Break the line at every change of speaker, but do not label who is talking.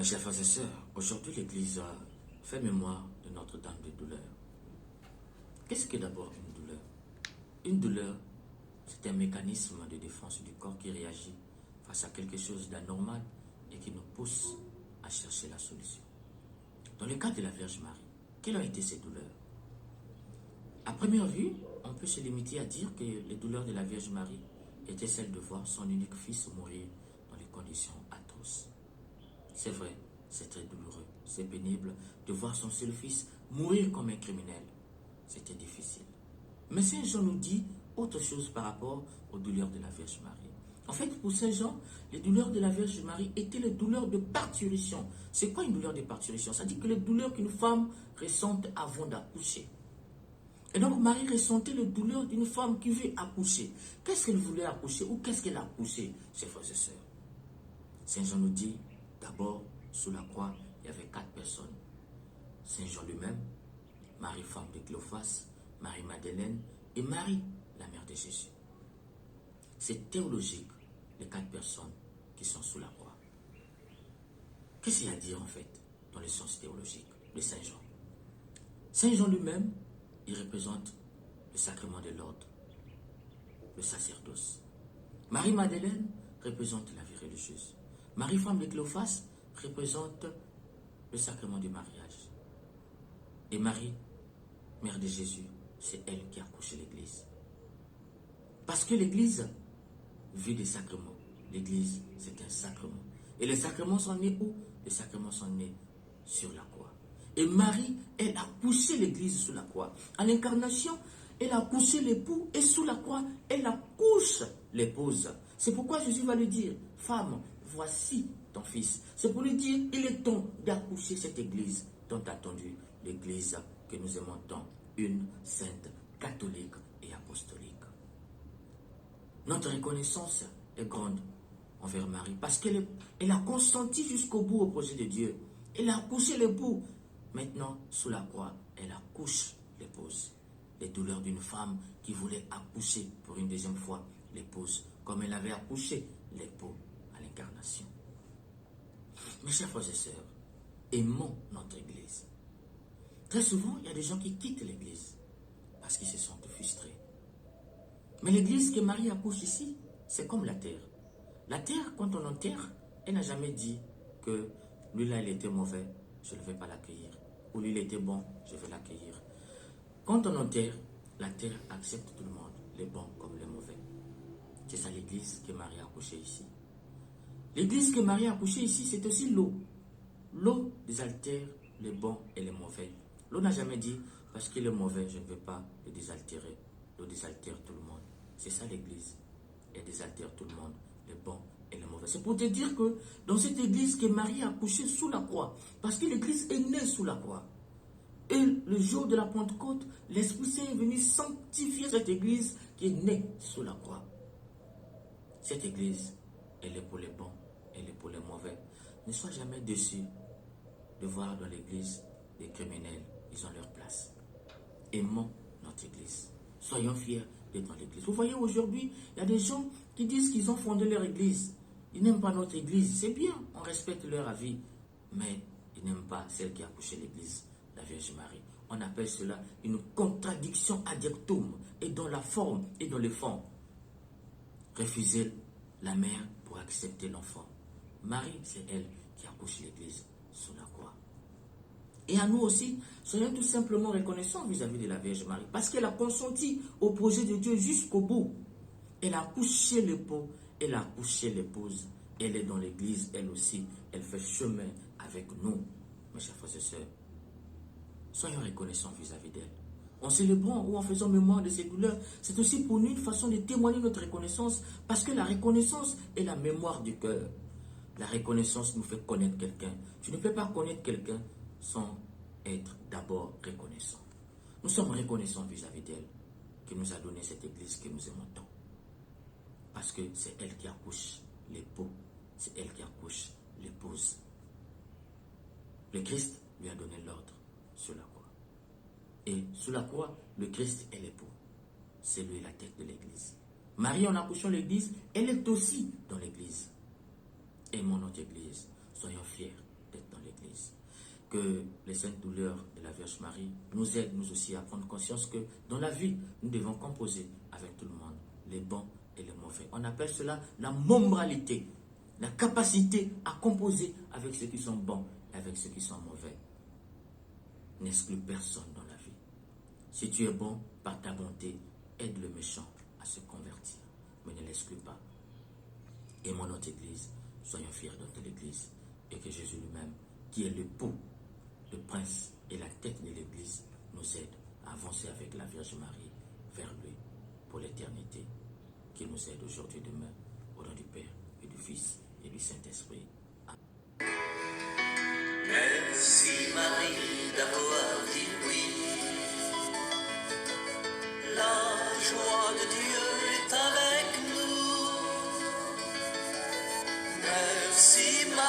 Mes chers frères et sœurs, aujourd'hui l'Église fait mémoire de Notre-Dame des douleurs. Qu'est-ce que d'abord une douleur? Une douleur, c'est un mécanisme de défense du corps qui réagit face à quelque chose d'anormal et qui nous pousse à chercher la solution. Dans le cas de la Vierge Marie, quelles ont été ces douleurs? À première vue, on peut se limiter à dire que les douleurs de la Vierge Marie étaient celles de voir son unique fils mourir dans des conditions atroces. C'est vrai, c'est très douloureux, c'est pénible de voir son seul fils mourir comme un criminel. C'était difficile. Mais Saint Jean nous dit autre chose par rapport aux douleurs de la Vierge Marie. En fait, pour Saint Jean, les douleurs de la Vierge Marie étaient les douleurs de parturition. C'est quoi une douleur de parturition? Ça dit que les douleurs qu'une femme ressent avant d'accoucher. Et donc Marie ressentait les douleurs d'une femme qui veut accoucher. Qu'est-ce qu'elle voulait accoucher ou qu'est-ce qu'elle a accouché, chers frères et sœurs? Saint Jean nous dit, d'abord, sous la croix, il y avait 4 personnes. Saint Jean lui-même, Marie, femme de Cléophas, Marie-Madeleine et Marie, la mère de Jésus. C'est théologique, les 4 personnes qui sont sous la croix. Qu'est-ce qu'il y a à dire en fait, dans le sens théologique de Saint Jean? Saint Jean lui-même, il représente le sacrement de l'ordre, le sacerdoce. Marie-Madeleine représente la vie religieuse. Marie, femme de Cléophas, représente le sacrement du mariage. Et Marie, mère de Jésus, c'est elle qui a accouché l'Église. Parce que l'Église vit des sacrements. L'Église, c'est un sacrement. Et les sacrements sont nés où? Les sacrements sont nés sur la croix. Et Marie, elle a poussé l'Église sous la croix. À l'incarnation, elle a poussé l'époux et sous la croix, elle accouche l'épouse. C'est pourquoi Jésus va lui dire, femme, voici ton fils. C'est pour lui dire, il est temps d'accoucher cette Église tant attendue, l'Église que nous aimons tant, une sainte, catholique et apostolique. Notre reconnaissance est grande envers Marie parce qu'elle a consenti jusqu'au bout au projet de Dieu. Elle a accouché l'époux. Maintenant, sous la croix, elle accouche l'épouse. Les douleurs d'une femme qui voulait accoucher pour une deuxième fois l'épouse, comme elle avait accouché l'époux à l'incarnation. Mes chers frères et sœurs, aimons notre Église. Très souvent, il y a des gens qui quittent l'Église parce qu'ils se sentent frustrés. Mais l'Église que Marie accouche ici, c'est comme la terre. La terre, quand on enterre, elle n'a jamais dit que lui là, il était mauvais, je ne vais pas l'accueillir. Ou lui, il était bon, je vais l'accueillir. Quand on enterre, la terre accepte tout le monde, les bons comme les mauvais. C'est ça l'Église que Marie a accouchée ici. L'Église que Marie a accouchée ici, c'est aussi l'eau. L'eau désaltère les bons et les mauvais. L'eau n'a jamais dit, parce qu'il est mauvais, je ne veux pas le désaltérer. L'eau désaltère tout le monde. C'est ça l'Église. Elle désaltère tout le monde, les bons et les mauvais. C'est pour te dire que dans cette Église que Marie a accouchée sous la croix, parce que l'Église est née sous la croix. Et le jour de la Pentecôte, l'Esprit Saint est venu sanctifier cette Église qui est née sous la croix. Cette Église, elle est pour les bons, elle est pour les mauvais. Ne sois jamais déçu de voir dans l'Église des criminels. Ils ont leur place. Aimons notre Église. Soyons fiers d'être dans l'Église. Vous voyez, aujourd'hui, il y a des gens qui disent qu'ils ont fondé leur Église. Ils n'aiment pas notre Église. C'est bien, on respecte leur avis. Mais ils n'aiment pas celle qui a accouché l'Église, la Vierge Marie. On appelle cela une contradiction ad diactum, et dans la forme et dans le fond. Refuser la mère pour accepter l'enfant. Marie, c'est elle qui accouche l'Église sous la croix. Et à nous aussi, soyons tout simplement reconnaissants vis-à-vis de la Vierge Marie, parce qu'elle a consenti au projet de Dieu jusqu'au bout. Elle a accouché l'époux, elle a accouché l'épouse. Elle est dans l'Église, elle aussi, elle fait chemin avec nous, mes chers frères et sœurs. Soyons reconnaissants vis-à-vis d'elle. En célébrant ou en faisant mémoire de ses douleurs, c'est aussi pour nous une façon de témoigner notre reconnaissance, parce que la reconnaissance est la mémoire du cœur. La reconnaissance nous fait connaître quelqu'un. Tu ne peux pas connaître quelqu'un sans être d'abord reconnaissant. Nous sommes reconnaissants vis-à-vis d'elle, qui nous a donné cette Église que nous aimons tant. Parce que c'est elle qui accouche l'époux, c'est elle qui accouche l'épouse. Le Christ lui a donné l'ordre sur la croix. Et sous la croix, le Christ est l'époux. C'est lui la tête de l'Église. Marie, en accouchant l'Église, elle est aussi dans l'Église. Aimons notre Église. Soyons fiers d'être dans l'église. Que les saintes douleurs de la Vierge Marie nous aident, nous aussi, à prendre conscience que dans la vie, nous devons composer avec tout le monde, les bons et les mauvais. On appelle cela la membralité, la capacité à composer avec ceux qui sont bons et avec ceux qui sont mauvais. N'exclus personne dans la vie. Si tu es bon, par ta bonté, aide le méchant à se convertir, mais ne l'exclus pas. Aimons notre Église, soyons fiers de notre Église, et que Jésus lui-même, qui est le pou, le prince et la tête de l'Église, nous aide à avancer avec la Vierge Marie vers lui pour l'éternité. Qu'il nous aide aujourd'hui et demain, au nom du Père et du Fils et du Saint-Esprit.
Merci Marie d'avoir dit oui. La joie de Dieu est avec nous. Merci Marie.